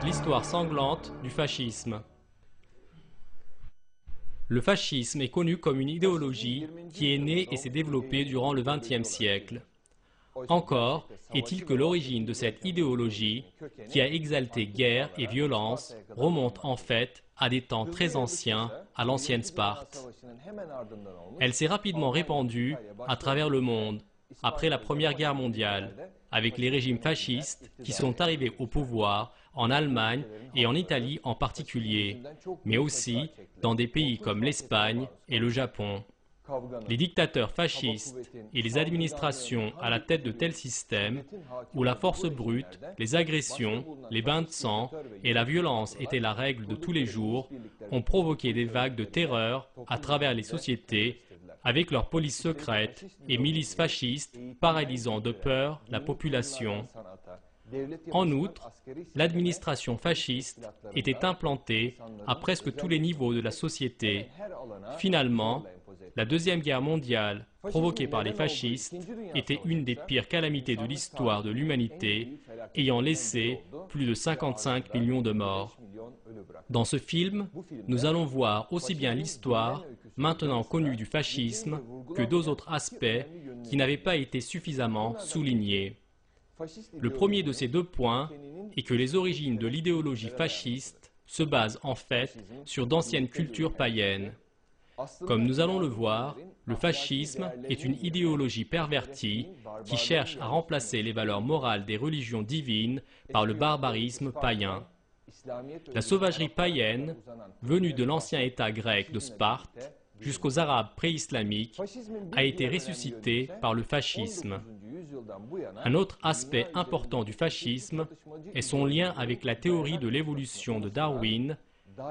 L'histoire sanglante du fascisme. Le fascisme est connu comme une idéologie qui est née et s'est développée durant le XXe siècle. Encore est-il que l'origine de cette idéologie, qui a exalté guerre et violence, remonte en fait à des temps très anciens, à l'ancienne Sparte. Elle s'est rapidement répandue à travers le monde, après la Première Guerre mondiale, avec les régimes fascistes qui sont arrivés au pouvoir en Allemagne et en Italie en particulier, mais aussi dans des pays comme l'Espagne et le Japon. Les dictateurs fascistes et les administrations à la tête de tels systèmes, où la force brute, les agressions, les bains de sang et la violence étaient la règle de tous les jours, ont provoqué des vagues de terreur à travers les sociétés, avec leurs polices secrètes et milices fascistes paralysant de peur la population. En outre, l'administration fasciste était implantée à presque tous les niveaux de la société. Finalement, la Deuxième Guerre mondiale, provoquée par les fascistes, était une des pires calamités de l'histoire de l'humanité, ayant laissé plus de 55 millions de morts. Dans ce film, nous allons voir aussi bien l'histoire, maintenant connue du fascisme, que d'autres aspects qui n'avaient pas été suffisamment soulignés. Le premier de ces deux points est que les origines de l'idéologie fasciste se basent en fait sur d'anciennes cultures païennes. Comme nous allons le voir, le fascisme est une idéologie pervertie qui cherche à remplacer les valeurs morales des religions divines par le barbarisme païen. La sauvagerie païenne, venue de l'ancien État grec de Sparte jusqu'aux Arabes pré-islamiques, a été ressuscitée par le fascisme. Un autre aspect important du fascisme est son lien avec la théorie de l'évolution de Darwin,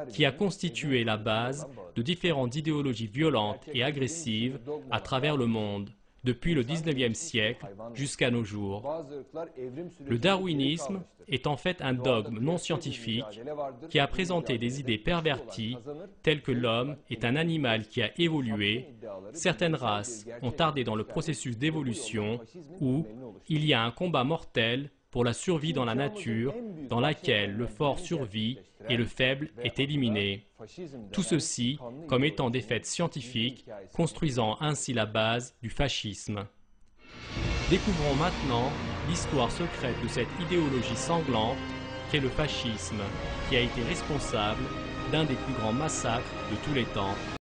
qui a constitué la base de différentes idéologies violentes et agressives à travers le monde, depuis le XIXe siècle jusqu'à nos jours. Le darwinisme est en fait un dogme non scientifique qui a présenté des idées perverties telles que l'homme est un animal qui a évolué, certaines races ont tardé dans le processus d'évolution ou il y a un combat mortel pour la survie dans la nature dans laquelle le fort survit et le faible est éliminé. Tout ceci comme étant des faits scientifiques, construisant ainsi la base du fascisme. Découvrons maintenant l'histoire secrète de cette idéologie sanglante qu'est le fascisme, qui a été responsable d'un des plus grands massacres de tous les temps.